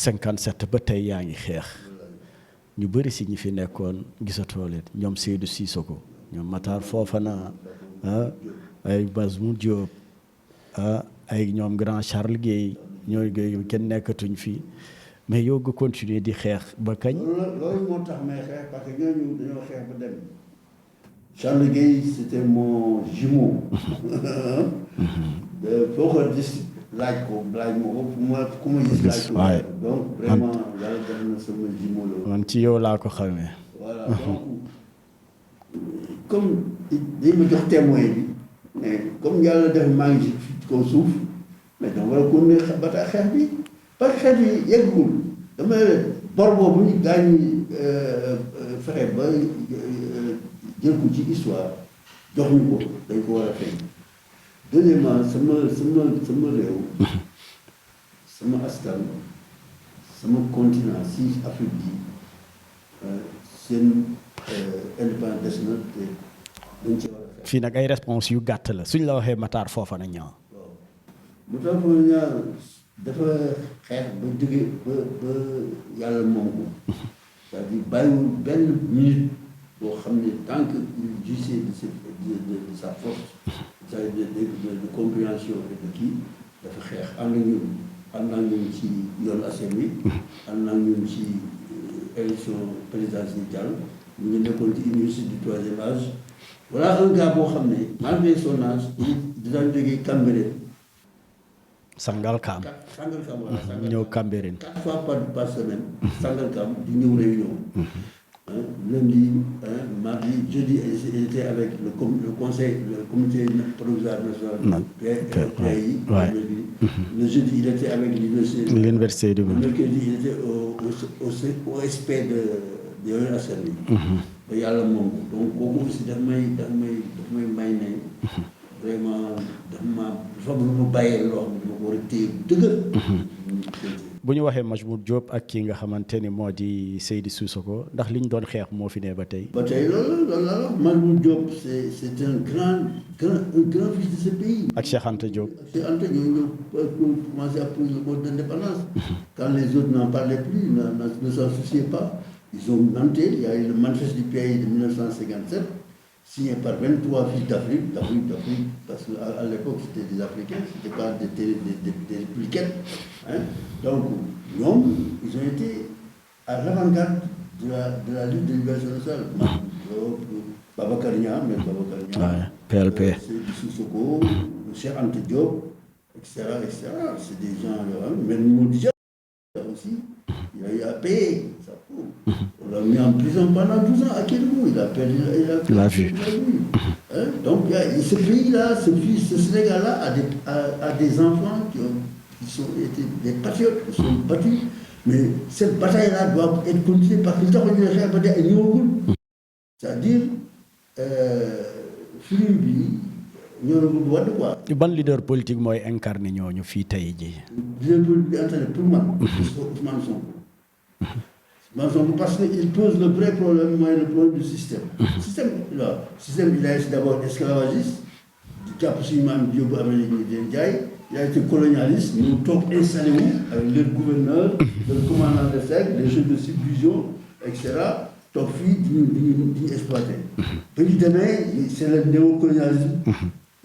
57 ba tey yaa ngi xeex ñu bëri si ñi fi nekkoon gisatoo leen ñoom Seydou Cissokho ñoom Matar Fofana ay Basmou Diop ay ñoom grand Charles Guèye ñooy kenn nekkatuñ fii mais yow nga continuer di xeex ba kañ. loolu moo tax may xeex parce que ñooñu dañoo xeex ba dem. Charles Guèye c'était mon jumeau. foo ko gis laaj ko ku ma gis laaj ko. donc vraiment yàlla def na sama jumeau la. man ci yow laa ko xamee. voilà donc comme dañ ma jox témoin bi mais comme yàlla def maa ngi ci kaw suuf mais dama war a continuer ba tax xeex bi parce que xeex bi yeggul dama bor boobu ñu gaañ fexe ba jël ko ci histoire jox ñu ko dañ ko war a fay. deuxièmement sama réew sama askan sama continent si Afrique bi seen indépendance na te dañ ci war a fay. fii nag ay réponse yu gàtt la suñ la waxee Matar Fofana Niang. waaw Matar Fofana Niang dafa xeex ba jóge ba yàlla moom ko c'est-à-dire bàyyiwul benn minute boo xam ne tant que il jouissait de sa force c'est-à-dire de compréhension et de kii dafa xeex ànd ak ñun ci yoon askan wi ànd ak ñun ci élection présidentielle jàll ñu ngi nekkoon ci université du troisième âge voilà un gars boo xam ne malgré son âge dina jógee Cambérène Sangalkam voilà ñëw Cambérène 4 fois par semaine Sangalkam di ñëw réunion lundi mardi jeudi il était avec le conseil le comité provisoire national PAI le jeudi il était avec l'université le mercredi il était au SP de Yewwi Askan Wi ba yàlla moom ko donc kooku aussi daf may may ne vraiment dafa lu ma bàyyee loo xam ne dama ko war a téye dëgër. bu ñu waxee Majmout Diop ak kii nga xamante ni moo di Seydou Cissokho ndax liñ doon xeex moo fi ne ba tey. ba tey loolu la Majmout Diop c'est un grand fils de ce pays. ak Cheikh Anta Diop. Cheikh Anta ñoo commencé à poser le mot d'indépendance. Quand les autres n'en parlaient plus ne s'en souciaient pas ils ont monté il y a eu le manifeste du PAI de 1957. signé par 23 fils d'Afrique, parce qu'à l'époque c'était des Africains, c'était pas des républicains. Donc, ils ont été à l'avant-garde de la lutte de libération nationale. Babacar Niang, PLP. C'est Cissokho, Cheikh Anta Diop, etc. C'est des gens, même Moudja aussi, il a payé sa peau. On l'a mis en prison pendant 12 ans à Kédougou, il a perdu la vue. Donc ce pays-là, ce Sénégal-là a des enfants qui ont été des patriotes, qui sont battus, mais cette bataille-là doit être continuée parce que c'est-à-dire, film bi ñoo bëgg wadd quoi. ban leader politique mooy incarné ñooñu fii tey jii. leader politique bi incarné pour man. Ousmane Sonko parce qu'il pose le vrai problème, mooy le problème du système. Système il a été d'abord esclavagiste di jàpp suñu maam di yóbbu Amérique ñu leen jaay. Il a été colonialiste, ñu toog installé wu avec leur gouverneur, leur commandant de cercle, les jeux de subdivision, etc. toog fii di ñu exploité. ba ñu demee c'est le néocolonialisme.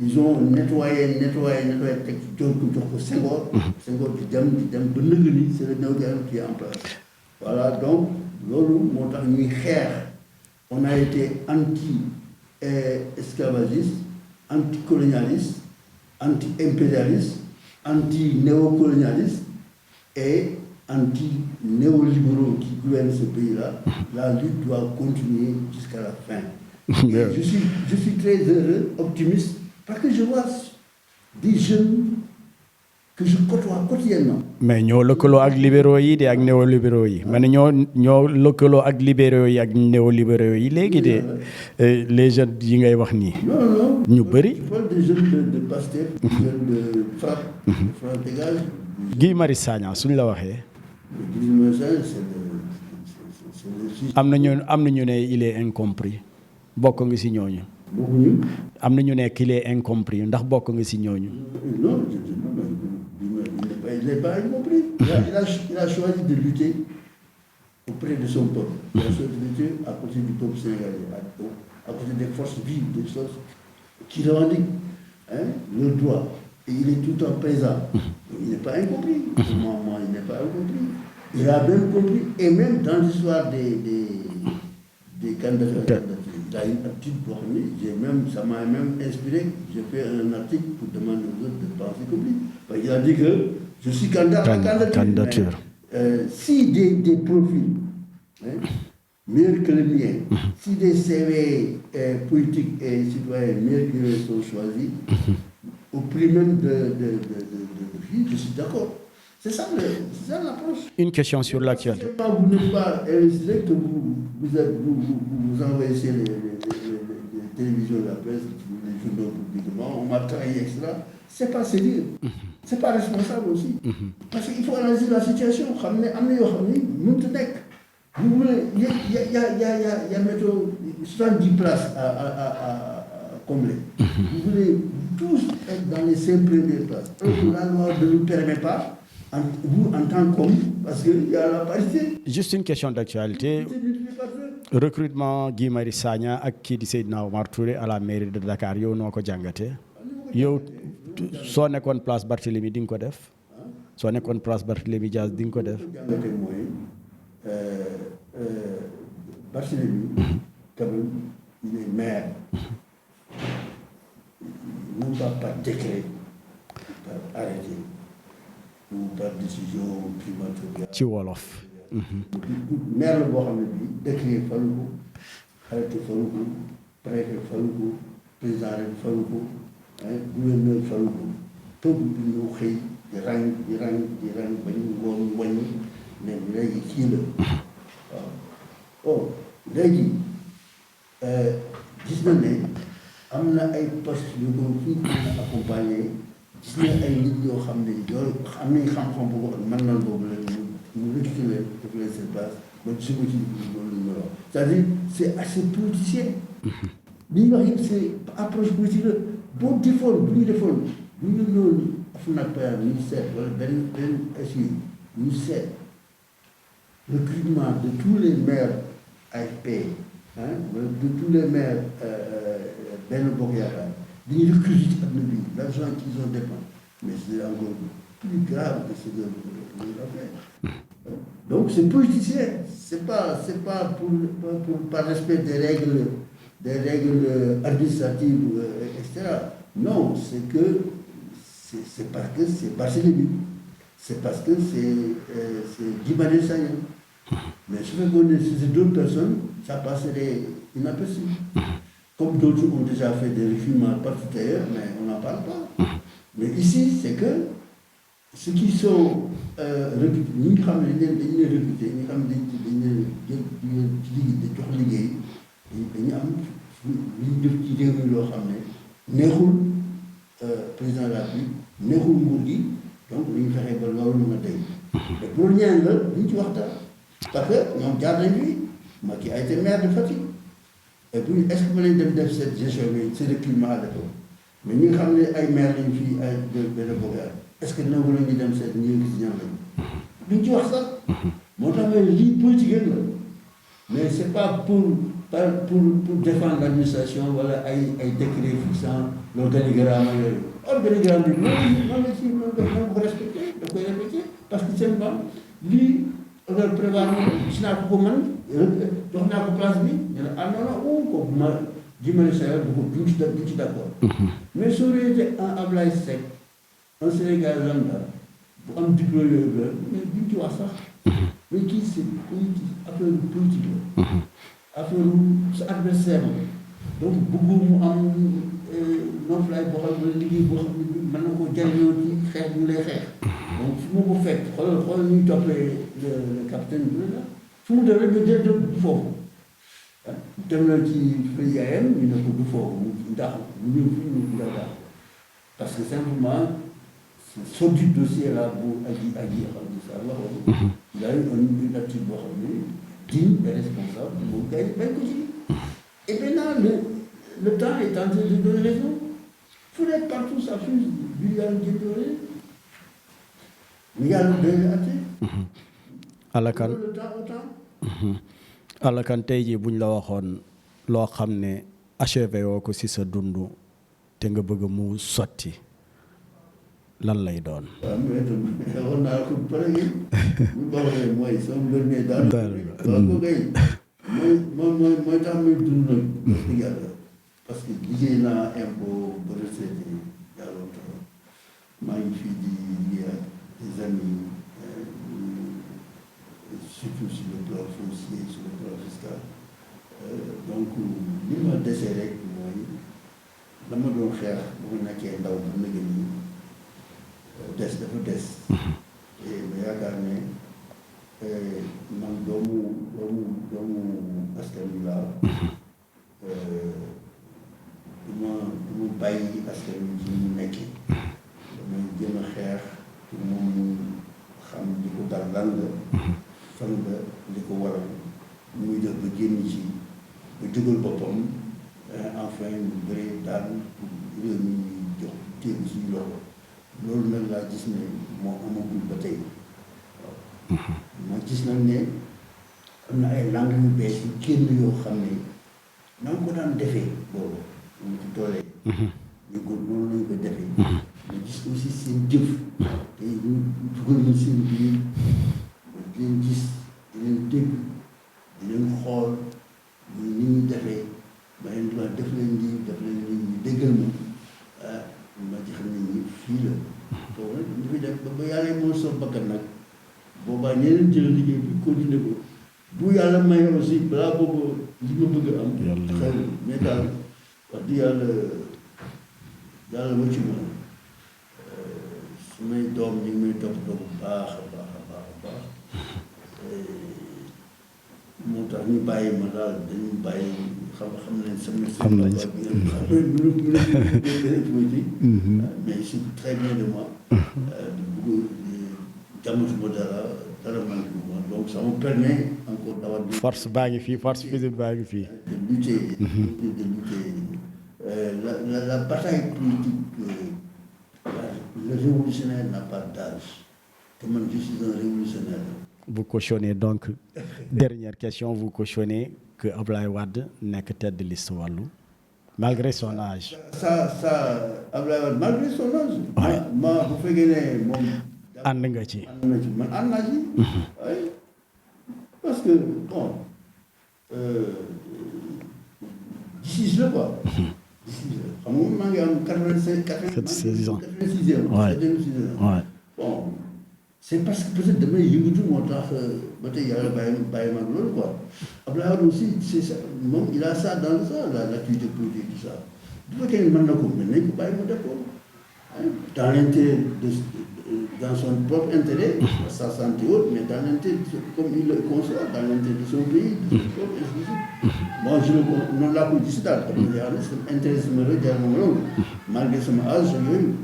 Ils ont nettoyé teg jox ko Senghor. Senghor di dem ba nëgg ni c'est le néocolonialisme qui est en place. Voilà donc loolu moo tax ñuy xeex. On a été anti-esclavagiste, anti-colonialiste, anti-impérialiste, anti-néocolonialiste et anti-néolibéraux qui gouvernent ce pays-là. La lutte doit continuer jusqu'à la fin. Je suis très heureux, optimiste, parce que je vois des jeunes que je côtoie quotidiennement. mais ñoo lëkkaloo ak libéraux yi de ak néolibéraux yi. ma ne ñoo lëkkaloo ak libéraux yi ak néolibéraux yi léegi de les jeunes yi ngay wax nii. non ñu bëri. je parle des jeunes de Pastef, des jeunes de FRAPP, de France Dégage. Guy Marius Sagna suñ la waxee. Guy Marius Sagna c'est am na ñu ne il est incompris bokk nga si ñooñu. bokkuñu. am na ñu ne qu'il est incompris ndax bokk nga si ñooñu. Non, il n'est pas incompris. Il a choisi de lutter auprès de son peuple. Il a choisi de lutter à côté du peuple sénégalais, à côté des forces vives, des forces qui revendiquent le droit. Et il est tout le temps présent. Il n'est pas incompris. Moi, il n'est pas incompris. Il a même compris, et même dans l'histoire des candidatures, il a une attitude pour lui. Ça m'a même inspiré. J'ai fait un article pour demander aux autres de penser comme lui. Parce qu'il a dit que je suis candidat à la candidature. Si des profils meilleurs que le mien, si des CV politiques et citoyens meilleurs que eux sont choisis, au prix même de vie, je suis d'accord. C'est ça l'approche. Une question sur l'actualité. Vous n'êtes pas investir que vous envoyez les télévisions, la presse, les journaux publiquement, on m'a trahi, etc. C'est pas sérieux. C'est pas responsable aussi. Parce qu'il faut analyser la situation. Vous voulez, il y a mettons 70 places à combler. Vous voulez tous être dans les 5 premières places. La loi ne nous permet pas. Vous, en tant qu'homme, parce qu'il y a la parité. Juste une question d'actualité. Recrutement Guy Marius Sagna ak kii di Seydina Omar Touré à la mairie de Dakar yow noo ko jàngatee yow soo nekkoon place Barthélémy di nga ko def soo nekkoon place Barthélémy Dias di nga ko def. jàngatee mooy Barthélémy quand même il est maire non pas par décret par arrêté ou par décision primature. ci wolof. maire la boo xam ne bii décret falu ko arrêté falu ko préfet falu ko président rek falu ko gouverneur falu ko peuple bi ñu xëy di rang ba ñu ngoon wàññi ne léegi kii la waaw léegi gis na ne am na ay postes yu ko fii mën a accompagner gis na ay nit yoo xam ne yoo am nañ xam-xam boobu ak mën nan boobu la ñu recruter leen def leen seen place ba suba ci loolu la ñu wax c'est-à-dire c'est assez politicien li ñu wax yëpp c'est approche politique la boo defoon bu ñu loolu FNAC ñu seet wala benn SU ñu seet recrutement de tous les maires AFP wala de tous les maires benn bokk yaakaar dañuy recruter ci àdduna bi l'argent qu'ils ont dépensé mais c'est encore plus grave que ce que vous avez. Donc c'est politicien, c'est pas pour par respect des règles administratives, etc. Non, c'est parce que c'est Barthélémy, c'est parce que c'est Guy Marius Sagna. Mais si c'est d'autres personnes, ça passerait inaperçu. Comme d'autres ont déjà fait des recrutements partout ailleurs, mais on n'en parle pas. Mais ici, c'est que ceux qui sont recrutés, ñi nga xam ne dañu leen recruter ñi nga xam ne dañu leen jël jox liggéey dañu am lu ñu def ci réew mi loo xam ne neexul président de la République neexul nguur gi donc dañu fexe ba loolu mën a tey te pour ñaan la duñ ci waxtaan parce que ñoom jaar nañ fi Macky a été maire de Fatick et puis est-ce que mën nañ def cette gestion bi c'est le climat à l'époque mais ñi nga xam ne ay maire lañ fii ay benn bokkaat est-ce que nangu la ñu dem seet ñi gis ñan lañ duñ ci wax sax moo tax ma lii politique la mais c'est pas pour défendre l'administration wala ay décret fixant l'organigramme yooyu organigramme bi noonu ko respecté da koy respecté parce que simplement lii loolu prévoir gis naa ko man jox naa ko place bi ñu ne ah non kooku ma Guy Sagna duñ ci d'accord mais soo été un Ablaye Seck un Sénégal lambda bu am diplôme yooyu la mais duñ ci wax sax mais kii c'est politique affaire politique la affaire sa adversaire la donc bëggu mu am noflaay boo xam ne liggéey boo xam ne mën na koo jariñoo ci xeex ñu lay xeex donc fu ma ko fekk xoolal ñuy toppee le capitaine bi la fu mu dem rek nga jël du foofu dem na ci fay yaayam ñu ne ko du foofu ndax ñu ñëw fii ñu daal parce que simplement ce dossier là bu aji xam ne ça wax il a eu une attitude boo xam ne digne et responsable moom kay bañ ko ci et maintenant le temps est en train de donner raison fu nekk partout ça fuse Viviane Dieudonné mais yàlla doy na atte. alakan le temps au temps. alakan tey jii buñ la waxoon loo xam ne achevé woo ko ci sa dund te nga bëgg mu sotti lan lay doon. waaw mais itam waxoon naa ko pare gi bu baaxee mooy sama mbir mi daal. waaw ko kay mooy tax muy dund nag. wax dëgg yàlla parce que liggéey naa impôt ba retraité yàlla longtemps maa ngi fii di liggéey ak des amis surtout sur le plan foncier sur le plan fiscal donc li ma desee rek mooy dama doon xeex bu ma nekkee ndaw bu nëgg nii des dafa des. et ma yaakaar ne man doomu askan bi laa. du ma bàyyi askan bi ci mu nekkee. damay gën a xeex pour moom xam li ko dal lan la. fan la li ko waral nu muy def ba génn ci ba jógal boppam enfin ñu bëri daal pour réew mi ñuy jox téegu suñu loxo. loolu nag laa gis ne moo amagul ba tey waaw. ma gis nag ne am na ay langue yu bees yu génn yoo xam ne na nga ko daan defee boobu mu ci toolee. ñu ko noonu lañu ko defee. ma gis aussi seen jëf. te ñu dugal na seen biir di leen gis di leen dégg di leen xool ni ñuy defee ba leen di def leen lii def leen lii ñu déggal ma ma ci xam ne nii fii la. foofu nag ñu fi def ba yàlla moo soo bakkan nag boobaa ñeneen jël liggéey bi continuer ko bu yàlla may aussi balaa boobu li ma bëgg a am. xëy na mais daal wax dëgg yàlla wëccu ma su may doom ñu ngi may toppatoo bu baax a baax a baax a baax moo tax ñu bàyyi ma daal dañu bàyyi xam nañ sama. xam nañ si mais je suis très bien de moi. bëgg jàmmatuma dara manqué wu ma donc ça me permet encore d'avoir. force baa ngi fii force physique baa ngi fii. de lutter. de lutter la bataille politique le révolutionnaire n'a pas d'âge te man je suis un révolutionnaire. Vous cautionnez donc, dernière question, vous cautionnez que Abdoulaye Wade n'est que tête de liste Wallu, malgré son âge. Ça, Abdoulaye Wade, malgré son âge. Ouais. Vous faites gagner mon. ànd nga ci. Man ànd naa ci. Oui. Parce que, bon, d'ici là, quoi. D'ici là. Xam nga maa ngi am 86 ans. 86 ans. Ouais. 86 ans. Ouais. Bon. C'est parce que peut-être damay yëngatu moo tax ba tey yàlla bàyyi ma loolu quoi. Abdoulaye Wade aussi c'est ça moom il a ça dans ça l'activité politique tout ça bu fekkee ne mën na ko mën nañ ko bàyyi mu def ko dans l'intérêt dans son propre intérêt, sa santé haute, mais dans l'intérêt comme il le conçoit, dans l'intérêt de son pays, de son propre institut. Moi je ne non laa ko gis daal xam nga yàlla sama intérêt sama la jar moom loolu malgré sama âge yooyu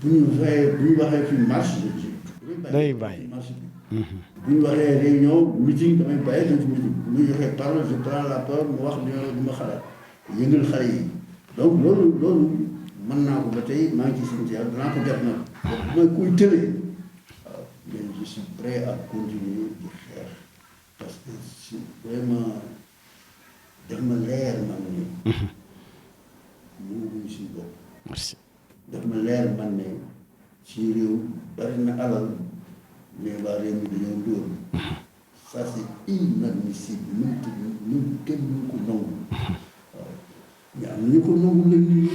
bu ñu waxee fi marche day bàyyi marche bi bu ñu waxee réunion meeting damay bàyyi dem ci meeting bu ñu joxee parole je prends la parole mu wax li ma xalaat yëngal xale yi donc loolu mën naa ko ba tey maa ngi ci sant yàlla danaa ko def nag mooy kuy tëlee waaw mais je suis prêt à continuer di xeex parce que si vraiment daf ma leer man ne mënuñu suñu bopp merci. daf ma leer man ne ci réew bari na alal mais waa réew mi dañoo ndóol ça c'est inadmissible ñun kenn ñu ko nangu waaw mais am na ñu ko nangu la ñu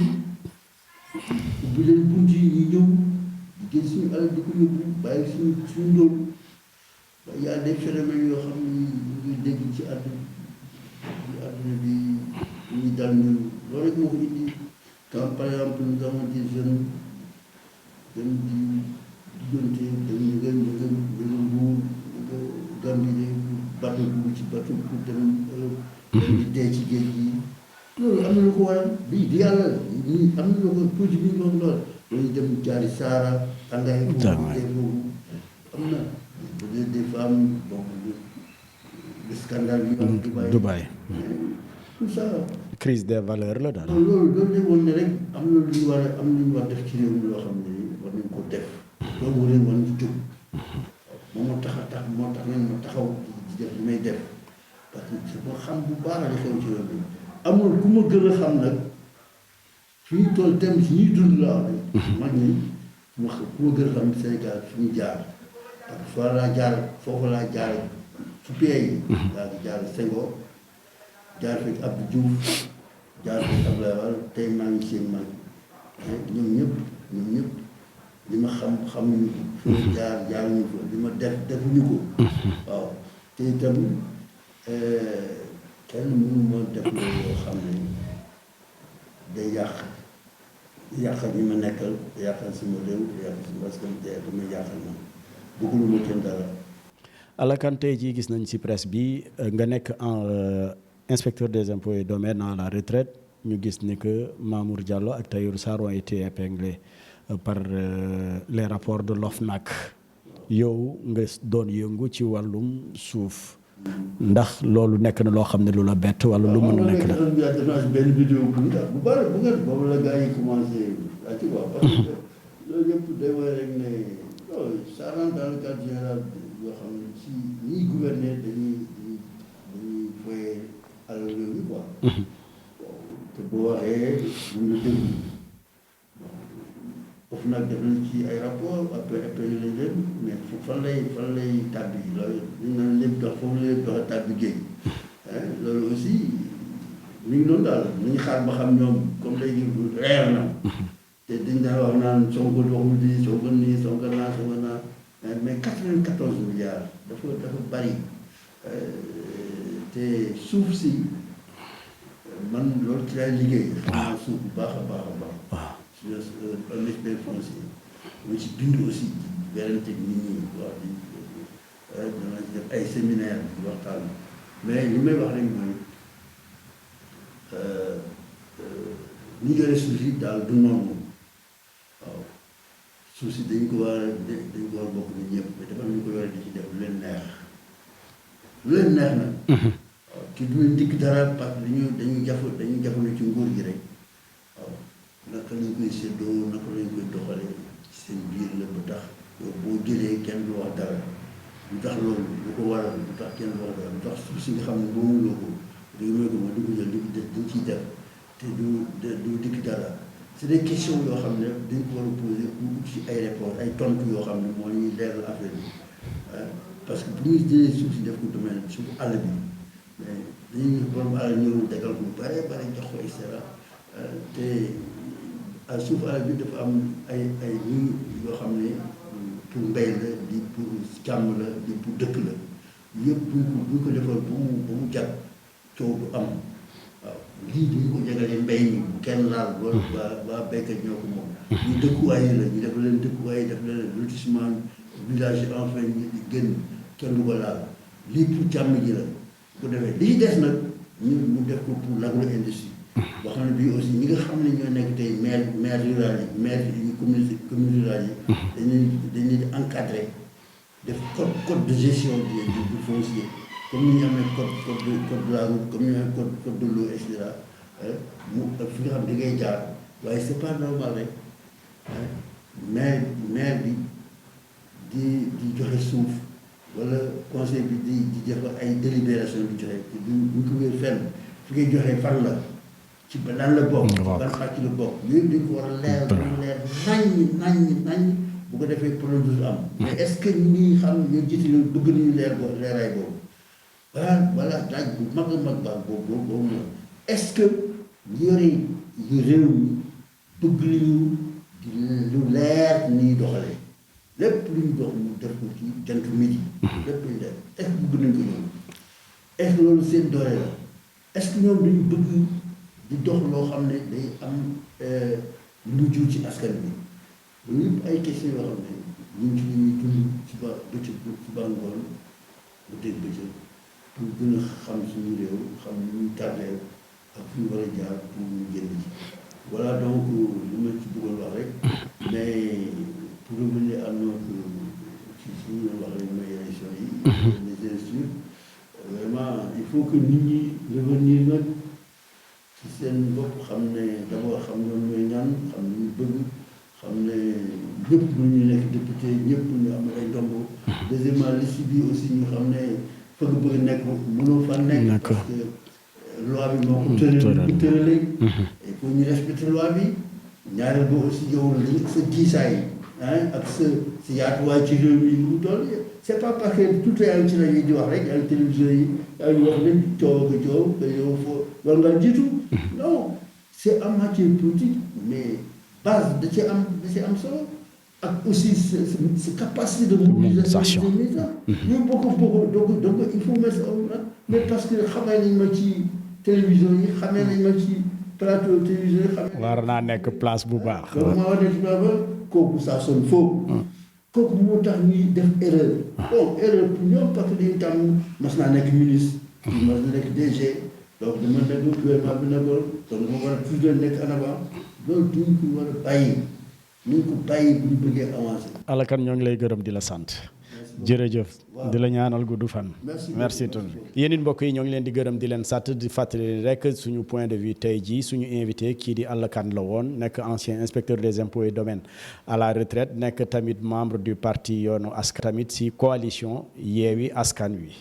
ubbi leen bunt yi ñu ñëw di jël suñu alal di ko yóbbu bàyyi suñu ndóol ba y a des phénomènes yoo xam ni ñu ngi dégg ci àdduna bi ñu dal ñun loolu rek moo ko indi quand par exemple nous avons des jeunes dañ di diggante dañu nga Mbuur nga Gambie bateau dugg ci bateau pour dem dañ di dee ci géej gi loolu am na lu ko waral di yàlla ñi am na lu ko tuuti bi ñu wax lool dañuy dem jaari saara tàngaay boobu am na des femmes donc le scandale yi am Dubaï. tout ça crise des valeurs la daal. loolu lay woon ne rek am na lu ñu war a def ci réew mi loo xam ne war nañ ko def doomu réew man di jóg moom moo tax nag ma taxaw di def li may def parce que ma xam bu baax li xew ci réew mi amul ku ma gën a xam nag fi ñu toll dem si ñuy dund laa wax mag ñi ku ma gën a xam Sénégal fi ñu jaar parce que foofu laa jaar ci pays yi laa di jaar Senghor jaar fekk Abdou Diouf jaar fekk Abdoulaye Wade tey maa ngi seen mag ñoom ñëpp li ma xamuñu ko fi ma jaaruñu ko li ma defuñu ko waaw te itam kenn mënu ma def loolu yoo xam ne day yàqal ñi ma nekkal yàqal sama réew yàqal sama askan damay yàqal man bëgguluma kenn dara. Alakan tey jii gis nañ ci presse bi nga nekk inspecteur des impôts et domaines à la retraite ñu gis ni que Mamour Diallo ak Tahirou Sarr ont été épinglés par les rapports de l'OFNAC yow nga doon yëngu ci wàllum suuf ndax loolu nekk na loo xam ne lu la bett wala lu mën a nekk la. def naa si benn vidéo bu bari bu ngeen boobu la gars yi commencé à ci wax parce que loolu yëpp day wax rek ne loolu ça rentre dans le cadre général yoo xam ne si ñiy gouverner dañuy foyee alal réew mi quoi. te boo waxee buñ la déglu foofu nag def nañ ci ay rapport après lañ leen mais fan lay tàbbi loolu dañ naan lépp dox foofu la lépp dox a tàbbi géej loolu aussi mi ngi noonu daal nañu xaar ba xam ñoom comme léegi reer na te dañ daan wax naan Sonko waxul lii Sonko nii Sonko naa mais 94 milliards dafa bari te suuf si man loolu ci laay liggéey. xam naa suuf bu baax a baax a baax. waaw sur un expert foncier. mu ci bind aussi werante nit ñi wax di dana ci def ay séminaire di waxtaan mais li may wax rek mooy ñi yore suuf si daal du noonu waaw suuf si dañ ko war a bokk nit ñëpp mais dafa am ñu ko yore di ci def lu leen neex nag. waaw ci du leen dikk dara parce que dañuy jafandu ci nguur gi rek waaw naka lañ koy séddoo naka lañ koy doxalee ci seen biir la ba tax yow boo jëlee kenn du wax dara lu tax loolu lu ko waral lu tax kenn du wax dara lu tax suuf si nga xam ne moomu loo ko dañu may ko ma dugg jël dañ ciy def te du dikk dara c'est des questions yoo xam ne dañ ko war a poser pour ci ay réponses ay tontu yoo xam ne moo ñuy leeral affaire bi parce que bu ñuy jëlee suuf si def ko domaine suuf àll bi mais dañuy borom àll ñëw dagal ko bare jox ko et cetera te suuf àll bi dafa am ay ñi yoo xam ne pour mbay la di pour càmm la di pour dëkk la yëpp buñ ko defal ba mu jag coow du am waaw lii dañu ko jagalee mbay mi bu kenn laal loolu waa béykat ñoo ko moom ñu dëkkuwaay la ñu def leen dëkkuwaay def leen lotissement village enfin ñi di génn kenn du ko laal lii pour càmm ji la bu defee lii des nag ñu def ko pour l'agro-industrie boo xam ne bii aussi ñi nga xam ne ñoo nekk tey maire rural yi maire yi commune rurale yi dañuy encadré def code de gestion du foncier comme ni ñu amee code de la route comme ni ñu amee code de l'eau et cetera mu fi nga xam ne da ngay jaar waaye c'est pas normal rek maire bi di joxe suuf wala conseil bi di def ay délibération di joxe duñ ko wér fenn fi ngay joxe fan la ci ba lan la bokk ban pàcc la bokk yooyu dañ ko war a leer naññ bu ko defee problème du am mais est-ce que ñi xam ñoo jiite loolu bëgg nañu leeraay boobu voilà laaj bu mag a mag baax boobu moom est-ce que ñi yore yu réew mi bëgg nañu lu leer ni ñuy doxalee lépp lu ñu dox mu def ko ci jant midi lépp lu ñu def est-ce que bëgg nañ ko ñoom est-ce que loolu seen doole la est-ce que ñoom dañu bëgg di dox loo xam ne day am lu jur ci askan bi loolu yëpp ay questions yoo xam ne ñun ci li ñuy dund ci ba bëccëg ci ba ngoon bu dégg bëccëg pour gën a xam suñu réew xam ni ñuy tardeel ak fu ñu war a jaar pour ñu génn ci voilà donc li ma ci bëggoon wax rek mais pour revenir à notre ci suñu wax rek mooy élection yi les élections vraiment il faut que nit ñi revenir nag ci seen bopp xam ne d'abord xam ñoom ñooy ñaan xam ñu bëgg xam ne ñëpp lu ñu nekk député ñëpp ñu am ay ndombo. deuxièmement liste bi aussi ñu xam ne fa nga bëgg nekk mënoo fa nekk. parce que loi bi moo ko tëralee. il faut ñu respecter loi bi. ñaareel ba aussi yow li sa giisaay ak sa yaatuwaay ci réew mi mu toll c'est pas parce que tout yaa ngi ci rajo yi di wax rek yaa ngi télévision yi yaa ngi wax rek coow ko coow que yow foo war nga jiitu non c'est en matière politique mais base da ci am solo ak aussi sa capacité de mobilisation des militants yooyu bokk donc il faut mettre ça au plan mais parce que xamee nañ ma ci télévision yi xamee nañ ma ci plateau télévision yi xamee war naa nekk place bu baax donc maa war nekk place ba kooku ça sonne faux kooku moo tax ñuy def erreur bon erreur pour ñoom parce que dañuy tàmm mas naa nekk ministre mas na nekk DG donc dama nekk gouvernement bi nekkoon donc dama war a toujours nekk en avant loolu duñ ko war a bàyyi ñu ko bàyyi bu ñu bëggee avancer. Alla ñoo ngi lay gërëm di la sant jërëjëf di la ñaanal gudd fan merci ton yéen it mbokk yi ñoo ngi leen di gërëm di leen sant di fàttali rek suñu point de vue tey jii suñu invité kii di Alla Kane la woon nekk ancien inspecteur des impôts et domaines à la retraite nekk tamit membre du parti Yoonu Askan tamit si coalition Yewwi Askan Wi